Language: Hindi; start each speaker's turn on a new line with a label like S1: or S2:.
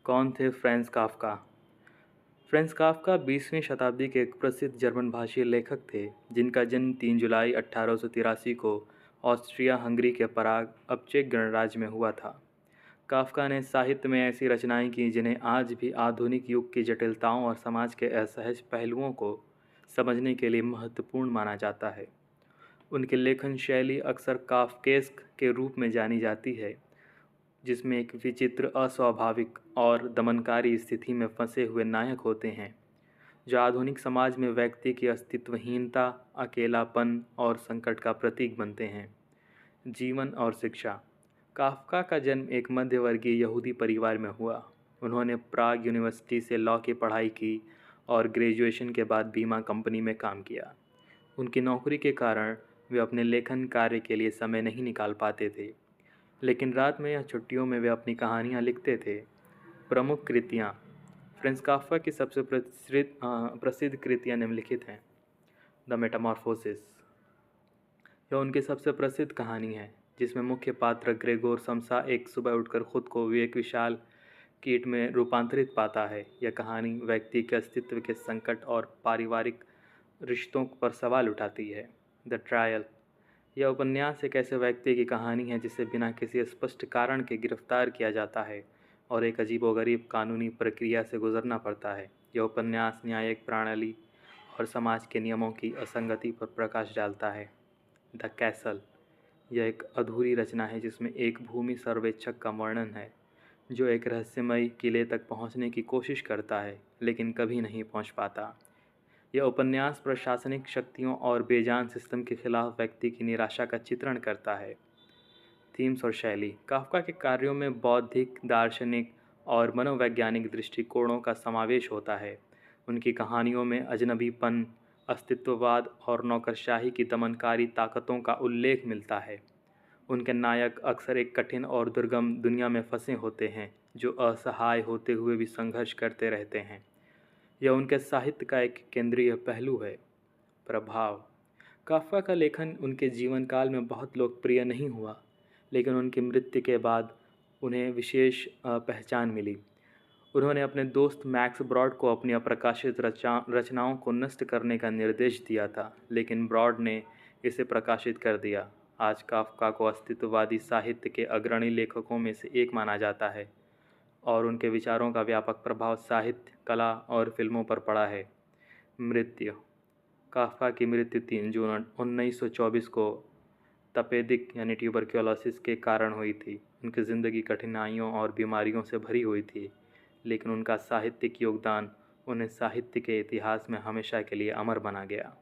S1: कौन थे फ्रांज काफ्का? फ्रांज काफ्का 20वीं शताब्दी के एक प्रसिद्ध जर्मन भाषी लेखक थे जिनका जन्म 3 जुलाई 1883 को ऑस्ट्रिया हंगरी के पराग अब चेक गणराज्य में हुआ था। काफ्का ने साहित्य में ऐसी रचनाएं की जिन्हें आज भी आधुनिक युग की जटिलताओं और समाज के असहज पहलुओं को समझने के लिए महत्वपूर्ण माना जाता है। उनकी लेखन शैली अक्सर काफ्केस्क के रूप में जानी जाती है, जिसमें एक विचित्र, अस्वाभाविक और दमनकारी स्थिति में फंसे हुए नायक होते हैं, जो आधुनिक समाज में व्यक्ति की अस्तित्वहीनता, अकेलापन और संकट का प्रतीक बनते हैं। जीवन और शिक्षा। काफ्का का जन्म एक मध्यवर्गीय यहूदी परिवार में हुआ। उन्होंने प्राग यूनिवर्सिटी से लॉ की पढ़ाई की और ग्रेजुएशन के बाद बीमा कंपनी में काम किया। उनकी नौकरी के कारण वे अपने लेखन कार्य के लिए समय नहीं निकाल पाते थे, लेकिन रात में या छुट्टियों में वे अपनी कहानियाँ लिखते थे। प्रमुख कृतियाँ। फ्रांज काफ्का की सबसे प्रसिद्ध कृतियाँ निम्नलिखित हैं। द मेटामॉर्फोसिस, यह उनकी सबसे प्रसिद्ध कहानी है, जिसमें मुख्य पात्र ग्रेगोर समसा एक सुबह उठकर खुद को एक विशाल कीट में रूपांतरित पाता है। यह कहानी व्यक्ति के अस्तित्व के संकट और पारिवारिक रिश्तों पर सवाल उठाती है। द ट्रायल, यह उपन्यास एक ऐसे व्यक्ति की कहानी है जिसे बिना किसी स्पष्ट कारण के गिरफ्तार किया जाता है और एक अजीबोगरीब कानूनी प्रक्रिया से गुजरना पड़ता है। यह उपन्यास न्यायिक प्रणाली और समाज के नियमों की असंगति पर प्रकाश डालता है। द कैसल, यह एक अधूरी रचना है जिसमें एक भूमि सर्वेक्षक का वर्णन है जो एक रहस्यमयी किले तक पहुंचने की कोशिश करता है लेकिन कभी नहीं पहुंच पाता। यह उपन्यास प्रशासनिक शक्तियों और बेजान सिस्टम के खिलाफ व्यक्ति की निराशा का चित्रण करता है। थीम्स और शैली। काफ्का के कार्यों में बौद्धिक, दार्शनिक और मनोवैज्ञानिक दृष्टिकोणों का समावेश होता है। उनकी कहानियों में अजनबीपन, अस्तित्ववाद और नौकरशाही की दमनकारी ताकतों का उल्लेख मिलता है। उनके नायक अक्सर एक कठिन और दुर्गम दुनिया में फंसे होते हैं जो असहाय होते हुए भी संघर्ष करते रहते हैं। यह उनके साहित्य का एक केंद्रीय पहलू है। प्रभाव। काफ्का का लेखन उनके जीवन काल में बहुत लोकप्रिय नहीं हुआ, लेकिन उनकी मृत्यु के बाद उन्हें विशेष पहचान मिली। उन्होंने अपने दोस्त मैक्स ब्रॉड को अपनी अप्रकाशित रचनाओं को नष्ट करने का निर्देश दिया था, लेकिन ब्रॉड ने इसे प्रकाशित कर दिया। आज काफ्का को अस्तित्ववादी साहित्य के अग्रणी लेखकों में से एक माना जाता है और उनके विचारों का व्यापक प्रभाव साहित्य, कला और फिल्मों पर पड़ा है। मृत्यु। काफ्का की मृत्यु 3 जून 1924 को तपेदिक यानी ट्यूबरक्लोसिस के कारण हुई थी। उनकी ज़िंदगी कठिनाइयों और बीमारियों से भरी हुई थी, लेकिन उनका साहित्यिक योगदान उन्हें साहित्य के इतिहास में हमेशा के लिए अमर बना गया।